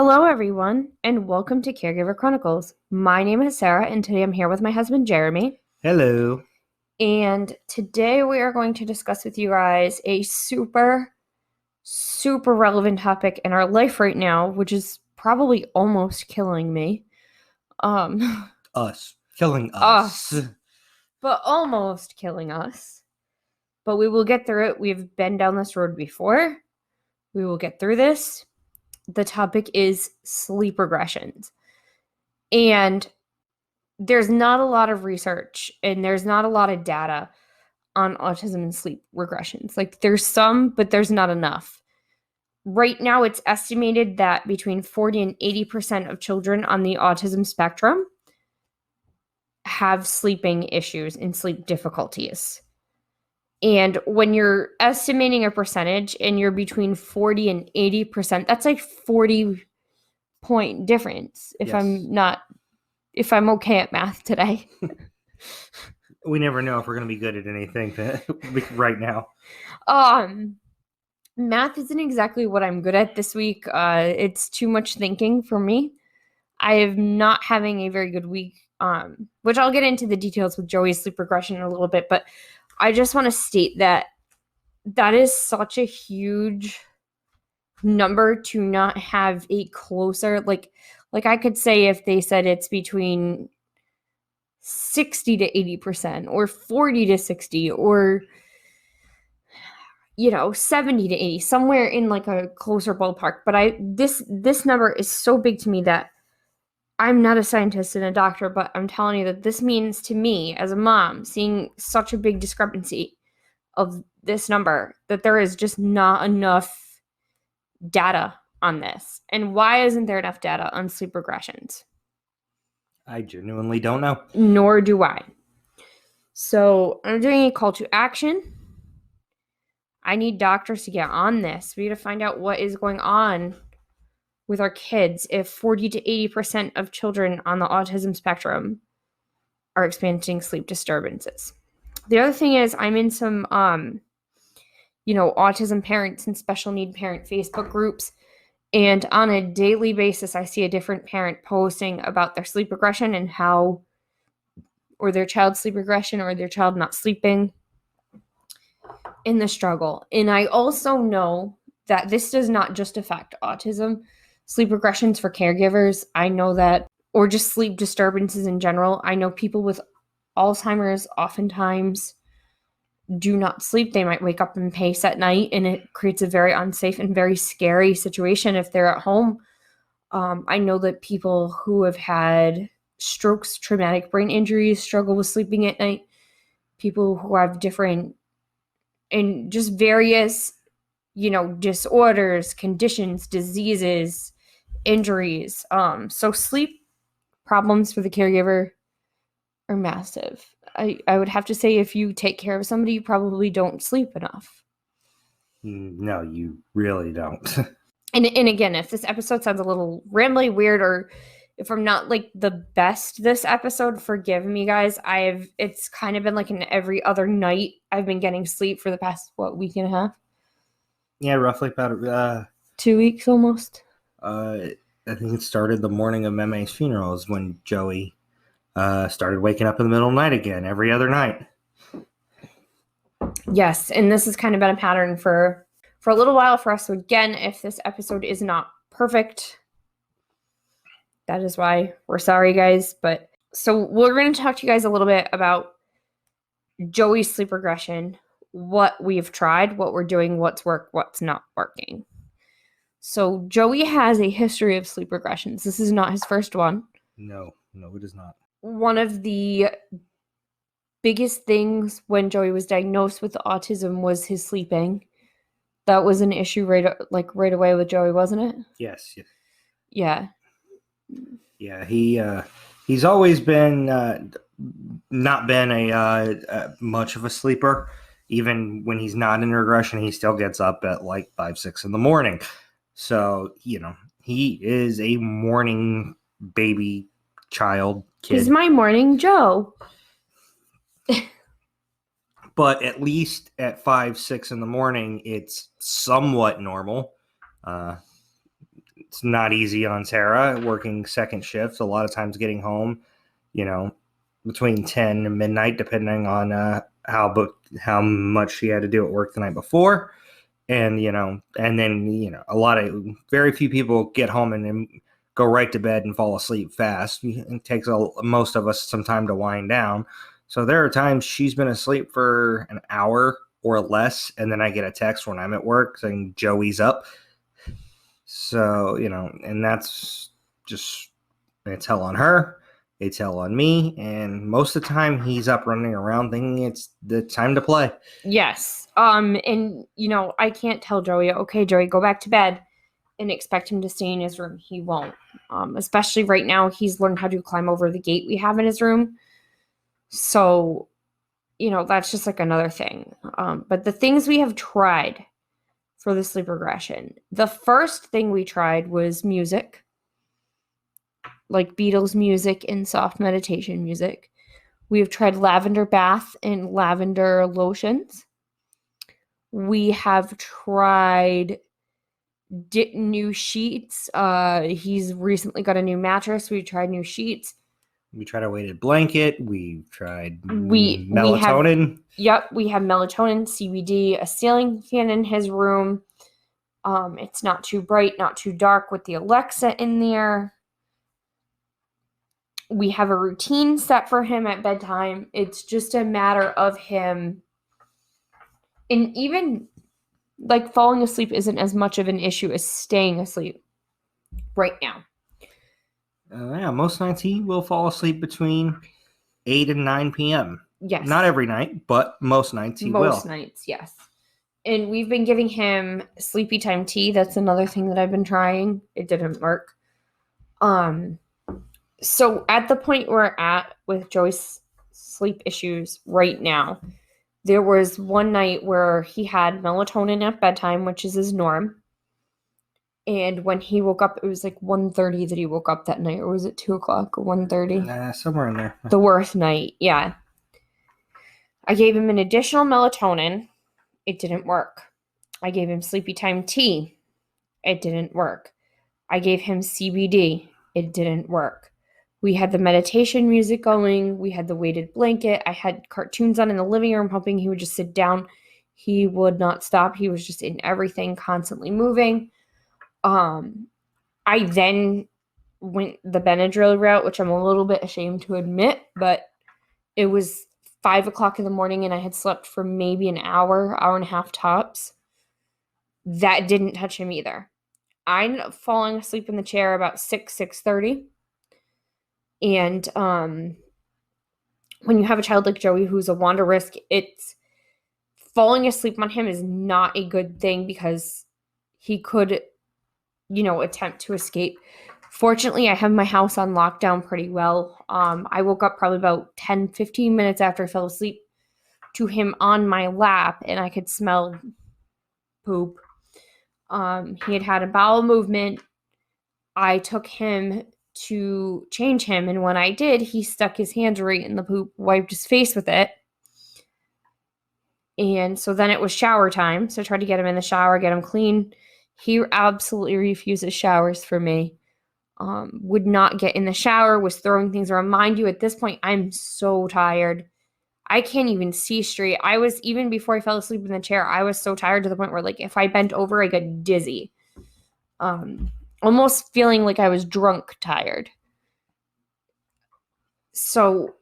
Hello, everyone, and welcome to Caregiver Chronicles. My name is Sarah, and today I'm here with my husband, Jeremy. Hello. And today we are going to discuss with you guys a super relevant topic in our life right now, which is probably almost killing me. Killing us. But almost killing us. But we will get through it. We've been down this road before. We will get through this. The topic is sleep regressions. And there's not a lot of research and there's not a lot of data on autism and sleep regressions. Like there's some, but there's not enough. Right now, it's estimated that between 40 and 80% of children on the autism spectrum have sleeping issues and sleep difficulties. And when you're estimating a percentage and you're between 40 and 80%, that's like 40-point difference if Yes. if I'm okay at math today. We never know if we're going to be good at anything right now. Math isn't exactly what I'm good at this week. It's too much thinking for me. I am not having a very good week, which I'll get into the details with Joey's sleep regression in a little bit, but I just want to state that is such a huge number to not have a closer, like I could say if they said it's between 60 to 80% or 40 to 60 or 70 to 80, somewhere in like a closer ballpark. But this number is so big to me that I'm not a scientist and a doctor, but I'm telling you that this means to me as a mom, seeing such a big discrepancy of this number, that there is just not enough data on this. And why isn't there enough data on sleep regressions? I genuinely don't know. Nor do I. So I'm doing a call to action. I need doctors to get on this. We got to find out what is going on with our kids if 40 to 80% of children on the autism spectrum are experiencing sleep disturbances. The other thing is I'm in some autism parents and special need parent Facebook groups, and on a daily basis I see a different parent posting about their sleep regression and how, or their child's sleep regression, or their child not sleeping, in the struggle. And I also know that this does not just affect autism. Sleep regressions for caregivers, I know that, or just sleep disturbances in general. I know people with Alzheimer's oftentimes do not sleep. They might wake up and pace at night, and it creates a very unsafe and very scary situation if they're at home. I know that people who have had strokes, traumatic brain injuries, struggle with sleeping at night. People who have different and just various, disorders, conditions, diseases, injuries. So sleep problems for the caregiver are massive. I would have to say if you take care of somebody, you probably don't sleep enough. No, you really don't. And again, if this episode sounds a little rambly, weird, or if I'm not like the best this episode, forgive me, guys. It's kind of been like an every other night I've been getting sleep for the past, week and a half? Yeah, roughly about 2 weeks almost. I think it started the morning of Meme's funeral is when Joey started waking up in the middle of the night again, every other night. Yes, and this has kind of been a pattern for a little while for us. So again, if this episode is not perfect, that is why we're sorry, guys. But so we're going to talk to you guys a little bit about Joey's sleep regression, what we've tried, what we're doing, what's worked, what's not working. So Joey has a history of sleep regressions. This is not his first one. No, it is not. One of the biggest things when Joey was diagnosed with autism was his sleeping. That was an issue right away with Joey, wasn't it? Yes. Yeah. Yeah, he's always been not been a much of a sleeper. Even when he's not in regression, he still gets up at like 5-6 in the morning. So, he is a morning baby child kid. He's my morning Joe. But at least at 5-6 in the morning, it's somewhat normal. it's not easy on Sarah working second shifts. A lot of times getting home, between 10 and midnight, depending on how much she had to do at work the night before. And, and then, very few people get home and go right to bed and fall asleep fast. It takes most of us some time to wind down. So there are times she's been asleep for an hour or less, and then I get a text when I'm at work saying Joey's up. So, and that's just, it's hell on her. It's hell on me. And most of the time he's up running around thinking it's the time to play. Yes. And I can't tell Joey, okay, Joey, go back to bed and expect him to stay in his room. He won't. Especially right now, he's learned how to climb over the gate we have in his room. So, that's just like another thing. But the things we have tried for the sleep regression, the first thing we tried was music, like Beatles music and soft meditation music. We have tried lavender bath and lavender lotions. We have tried new sheets. He's recently got a new mattress. We tried new sheets. We tried a weighted blanket. We tried melatonin. We have melatonin, CBD, a ceiling fan in his room. It's not too bright, not too dark with the Alexa in there. We have a routine set for him at bedtime. It's just a matter of him. And even like falling asleep isn't as much of an issue as staying asleep right now. Most nights he will fall asleep between 8 and 9 p.m. Yes. Not every night, but most nights he will. Most nights, yes. And we've been giving him sleepy time tea. That's another thing that I've been trying. It didn't work. So at the point we're at with Joy's sleep issues right now, there was one night where he had melatonin at bedtime, which is his norm. And when he woke up, it was like 1:30 that he woke up that night. Or was it 2 o'clock or 1:30? Somewhere in there. The worst night, yeah. I gave him an additional melatonin. It didn't work. I gave him sleepy time tea. It didn't work. I gave him CBD. It didn't work. We had the meditation music going. We had the weighted blanket. I had cartoons on in the living room, hoping he would just sit down. He would not stop. He was just in everything, constantly moving. I then went the Benadryl route, which I'm a little bit ashamed to admit, but it was 5 o'clock in the morning and I had slept for maybe an hour and a half tops. That didn't touch him either. I'm falling asleep in the chair about 6:30. And when you have a child like Joey who's a wander risk, it's falling asleep on him is not a good thing because he could, attempt to escape. Fortunately, I have my house on lockdown pretty well. I woke up probably about 10-15 minutes after I fell asleep to him on my lap, and I could smell poop. He had a bowel movement. I took him to change him, and when I did, he stuck his hands right in the poop, wiped his face with it. And so then it was shower time, so I tried to get him in the shower, get him clean. He absolutely refuses showers for me. Would not get in the shower, was throwing things around. Mind you, at this point, I'm so tired. I can't even see straight. Even before I fell asleep in the chair, I was so tired to the point where, like, if I bent over, I got dizzy. Almost feeling like I was drunk tired. So,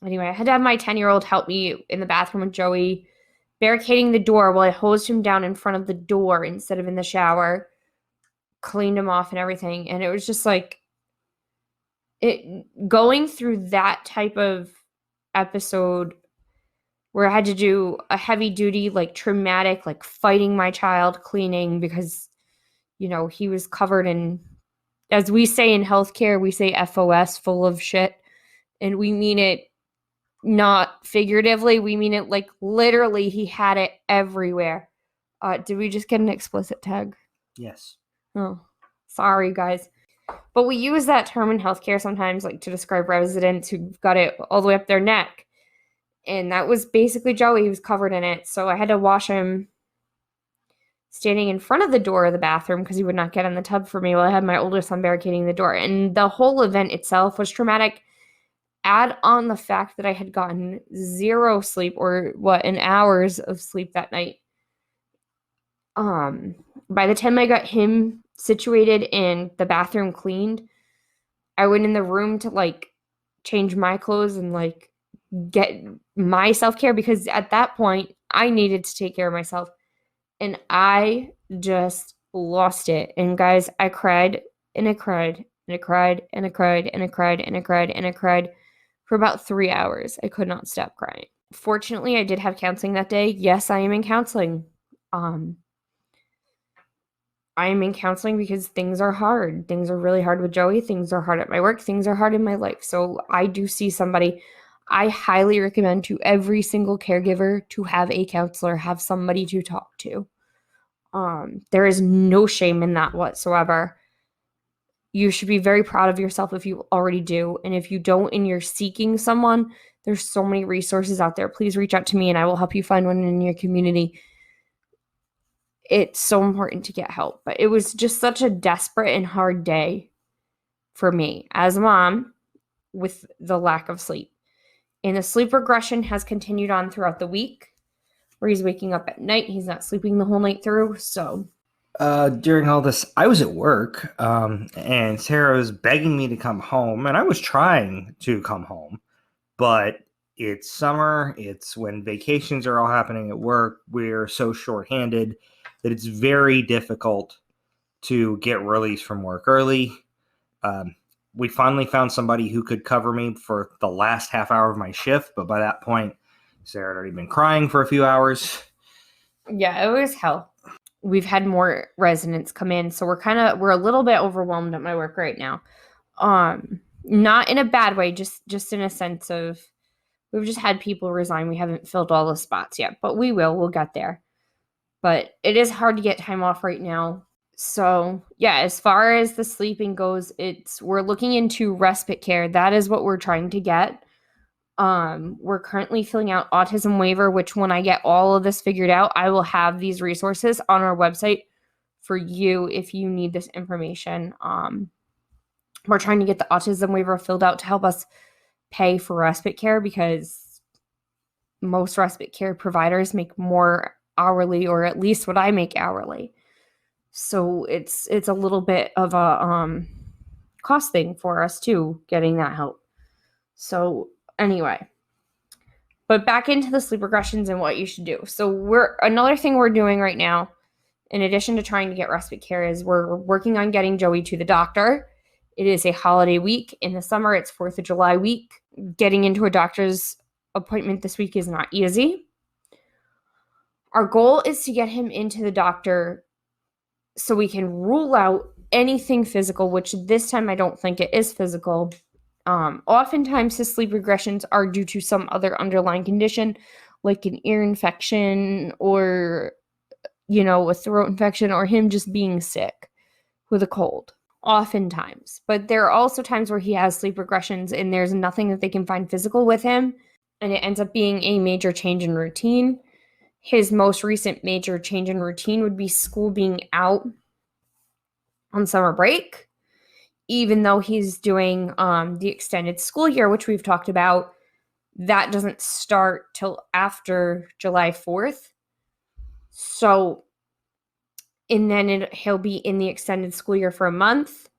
anyway, I had to have my 10-year-old help me in the bathroom with Joey, barricading the door while I hosed him down in front of the door instead of in the shower, cleaned him off and everything. And it was just like, going through that type of episode where I had to do a heavy duty, like traumatic, like fighting my child, cleaning because, he was covered in, as we say in healthcare, we say FOS, full of shit. And we mean it not figuratively. We mean it like literally he had it everywhere. Did we just get an explicit tag? Yes. Oh, sorry, guys. But we use that term in healthcare sometimes, like to describe residents who've got it all the way up their neck. And that was basically Joey. He was covered in it. So I had to wash him standing in front of the door of the bathroom because he would not get in the tub for me while I had my older son barricading the door. And the whole event itself was traumatic. Add on the fact that I had gotten 0 sleep, or in hours of sleep that night. By the time I got him situated and the bathroom cleaned, I went in the room to like change my clothes and like get my self-care, because at that point I needed to take care of myself, and I just lost it. And guys, I cried and I cried and I cried and I cried and I cried and I cried and I cried for about 3 hours. I could not stop crying. Fortunately, I did have counseling that day. Yes, I am in counseling. I am in counseling because things are hard. Things are really hard with Joey. Things are hard at my work. Things are hard in my life. So I do see somebody. I highly recommend to every single caregiver to have a counselor, have somebody to talk to. There is no shame in that whatsoever. You should be very proud of yourself if you already do. And if you don't and you're seeking someone, there's so many resources out there. Please reach out to me and I will help you find one in your community. It's so important to get help. But it was just such a desperate and hard day for me as a mom with the lack of sleep. And the sleep regression has continued on throughout the week, where he's waking up at night. He's not sleeping the whole night through. So during all this, I was at work, and Sarah was begging me to come home, and I was trying to come home, but it's summer. It's when vacations are all happening at work. We're so shorthanded that it's very difficult to get released from work early. We finally found somebody who could cover me for the last half hour of my shift, but by that point, Sarah had already been crying for a few hours. Yeah, it was hell. We've had more residents come in, so we're a little bit overwhelmed at my work right now. Not in a bad way, just in a sense of we've just had people resign. We haven't filled all the spots yet, but we'll get there. But it is hard to get time off right now. So yeah, as far as the sleeping goes, we're looking into respite care. That is what we're trying to get. We're currently filling out autism waiver, which when I get all of this figured out, I will have these resources on our website for you if you need this information. We're trying to get the autism waiver filled out to help us pay for respite care, because most respite care providers make more hourly, or at least what I make hourly. So it's a little bit of a cost thing for us too, getting that help. So anyway, but back into the sleep regressions and what you should do. So another thing we're doing right now, in addition to trying to get respite care, is we're working on getting Joey to the doctor. It is a holiday week. In the summer, it's 4th of July week. Getting into a doctor's appointment this week is not easy. Our goal is to get him into the doctor so we can rule out anything physical, which this time I don't think it is physical. Oftentimes his sleep regressions are due to some other underlying condition, like an ear infection or, a throat infection, or him just being sick with a cold. Oftentimes. But there are also times where he has sleep regressions and there's nothing that they can find physical with him, and it ends up being a major change in routine. His most recent major change in routine would be school being out on summer break. Even though he's doing the extended school year, which we've talked about, that doesn't start till after July 4th. So, and then he'll be in the extended school year for a month.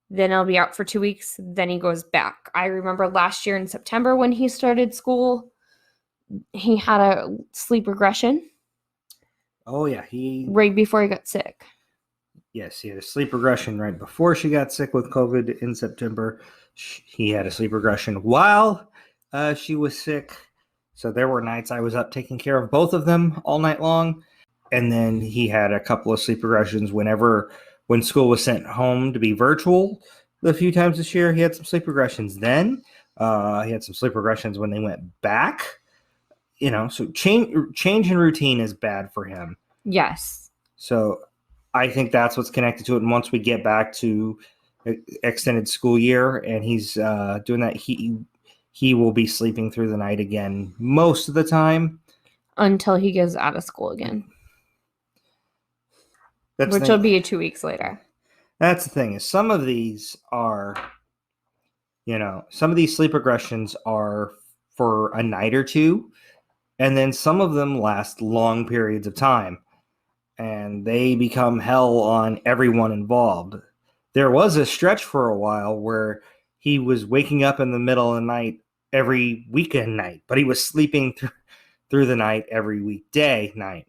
Then he'll be out for 2 weeks. Then he goes back. I remember last year in September when he started school, he had a sleep regression. Oh, yeah. Right before he got sick. Yes, he had a sleep regression right before she got sick with COVID in September. He had a sleep regression while she was sick. So there were nights I was up taking care of both of them all night long. And then he had a couple of sleep regressions when school was sent home to be virtual a few times this year. He had some sleep regressions then. He had some sleep regressions when they went back. So change in routine is bad for him. Yes. So I think that's what's connected to it. And once we get back to extended school year and he's doing that, he will be sleeping through the night again most of the time. Until he goes out of school again. Which will be 2 weeks later. That's the thing, is some of these are, some of these sleep regressions are for a night or two, and then some of them last long periods of time, and they become hell on everyone involved. There was a stretch for a while where he was waking up in the middle of the night every weekend night, but he was sleeping through the night every weekday night.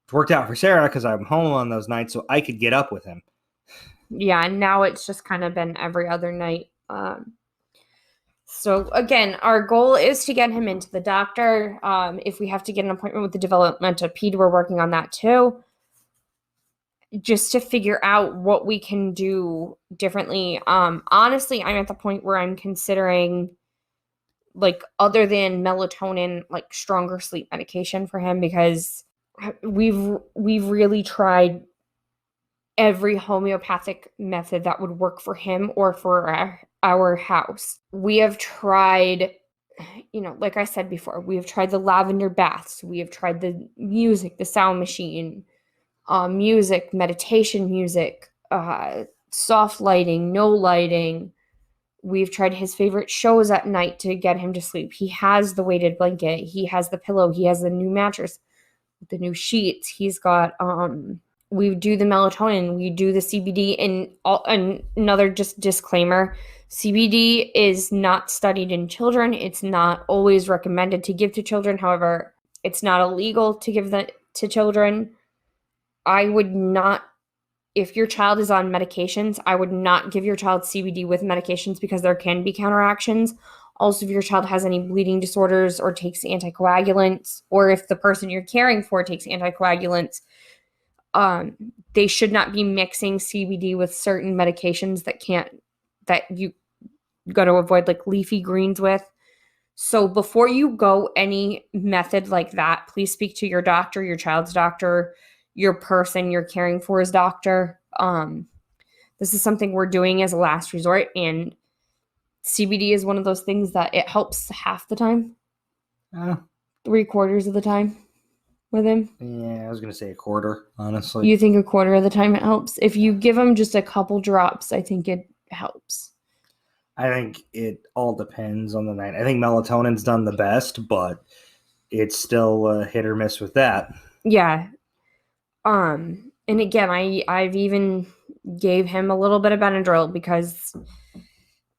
It worked out for Sarah because I'm home on those nights, so I could get up with him. Yeah, and now it's just kind of been every other night. So again, our goal is to get him into the doctor. If we have to get an appointment with the developmental ped, we're working on that too. Just to figure out what we can do differently. Honestly, I'm at the point where I'm considering, like, other than melatonin, like stronger sleep medication for him, because we've really tried every homeopathic method that would work for him or for our house. We have tried, like I said before, we have tried the lavender baths. We have tried the music, the sound machine, music, meditation music, soft lighting, no lighting. We've tried his favorite shows at night to get him to sleep. He has the weighted blanket. He has the pillow. He has the new mattress, the new sheets. He's got, we do the melatonin. We do the CBD. And another just disclaimer, CBD is not studied in children. It's not always recommended to give to children. However, it's not illegal to give that to children. I would not, if your child is on medications, I would not give your child CBD with medications because there can be counteractions. Also, if your child has any bleeding disorders or takes anticoagulants, or if the person you're caring for takes anticoagulants, they should not be mixing CBD with certain medications that you got to avoid, like leafy greens with. So before you go any method like that, please speak to your doctor, your child's doctor, your person you're caring for's doctor. This is something we're doing as a last resort, and CBD is one of those things that it helps half the time. 3/4 of the time with him. Yeah, I was going to say a quarter, honestly. You think 1/4 of the time it helps? If you give him just a couple drops, I think it helps. I think it all depends on the night. I think melatonin's done the best, but it's still a hit or miss with that. Yeah. And again, I've even gave him a little bit of Benadryl because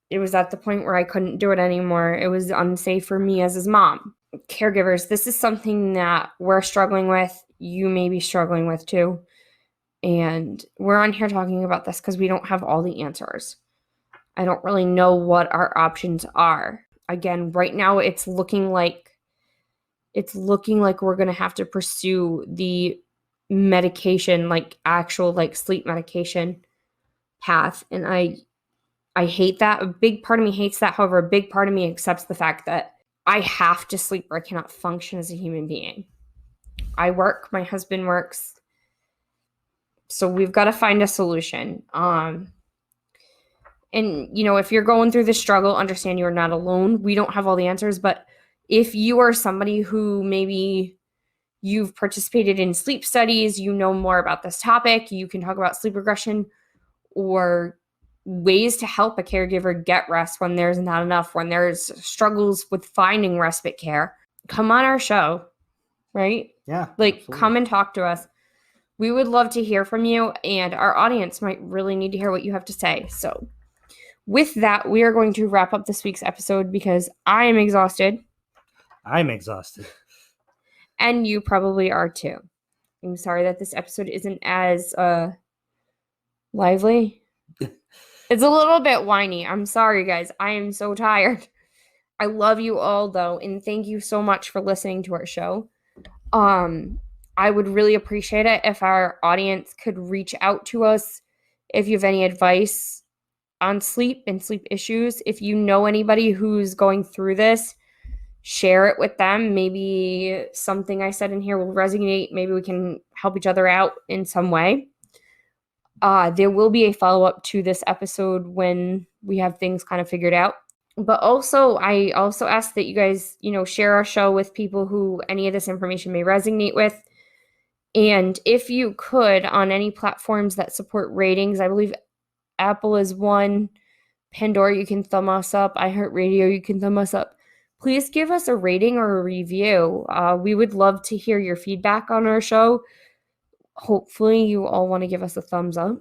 it was at the point where I couldn't do it anymore. It was unsafe for me as his mom. Caregivers, this is something that we're struggling with. You may be struggling with too. And we're on here talking about this because we don't have all the answers. I don't really know what our options are. Again, right now it's looking like we're going to have to pursue the medication, like actual like sleep medication path. And I hate that. A big part of me hates that. However, a big part of me accepts the fact that I have to sleep or I cannot function as a human being. I work, my husband works. So we've got to find a solution. And, if you're going through this struggle, understand you are not alone. We don't have all the answers, but if you are somebody who maybe you've participated in sleep studies, you know more about this topic, you can talk about sleep regression or ways to help a caregiver get rest when there's not enough, when there's struggles with finding respite care, come on our show, right? Yeah. Like, absolutely. Come and talk to us. We would love to hear from you, and our audience might really need to hear what you have to say. So with that, we are going to wrap up this week's episode because I am exhausted. I'm exhausted. And you probably are too. I'm sorry that this episode isn't as lively. It's a little bit whiny. I'm sorry, guys. I am so tired. I love you all, though, and thank you so much for listening to our show. I would really appreciate it if our audience could reach out to us if you have any advice on sleep and sleep issues. If you know anybody who's going through this, share it with them. Maybe something I said in here will resonate. Maybe we can help each other out in some way. There will be a follow-up to this episode when we have things kind of figured out. But also, I also ask that you guys, share our show with people who any of this information may resonate with. And if you could, on any platforms that support ratings, I believe Apple is one, Pandora, you can thumb us up, iHeartRadio, you can thumb us up. Please give us a rating or a review. We would love to hear your feedback on our show. Hopefully you all want to give us a thumbs up.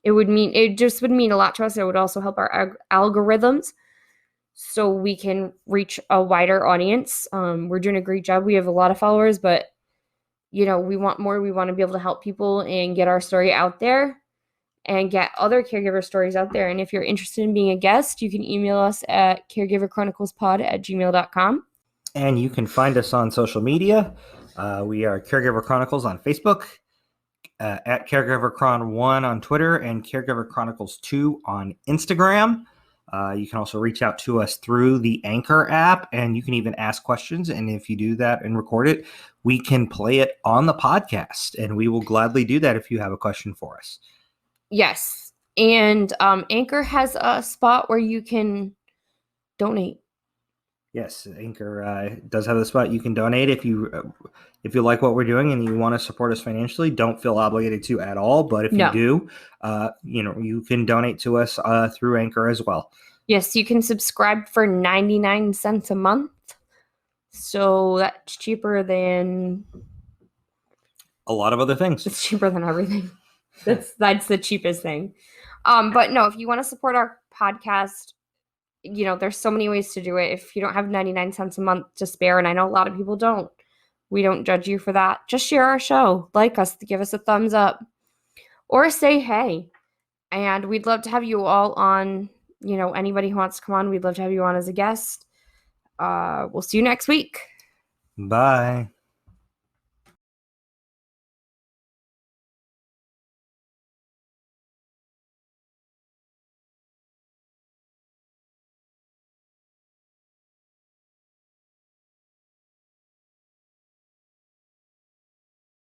It just would mean a lot to us. It would also help our algorithms so we can reach a wider audience. We're doing a great job. We have a lot of followers, but we want more. We want to be able to help people and get our story out there and get other caregiver stories out there. And if you're interested in being a guest, you can email us at caregiverchroniclespod@gmail.com. And you can find us on social media. We are Caregiver Chronicles on Facebook, at Caregiver Chron 1 on Twitter, and Caregiver Chronicles 2 on Instagram. You can also reach out to us through the Anchor app, and you can even ask questions. And if you do that and record it, we can play it on the podcast, and we will gladly do that if you have a question for us. Yes. And Anchor has a spot where you can donate. Yes, Anchor does have the spot you can donate if you like what we're doing and you want to support us financially. Don't feel obligated to at all, but if you do, you can donate to us through Anchor as well. Yes, you can subscribe for 99 cents a month. So that's cheaper than a lot of other things. It's cheaper than everything. That's the cheapest thing. But no, if you want to support our podcast, there's so many ways to do it. If you don't have 99 cents a month to spare, and I know a lot of people don't, we don't judge you for that. Just share our show, like us, give us a thumbs up, or say hey. And we'd love to have you all on, anybody who wants to come on, we'd love to have you on as a guest. We'll see you next week. Bye.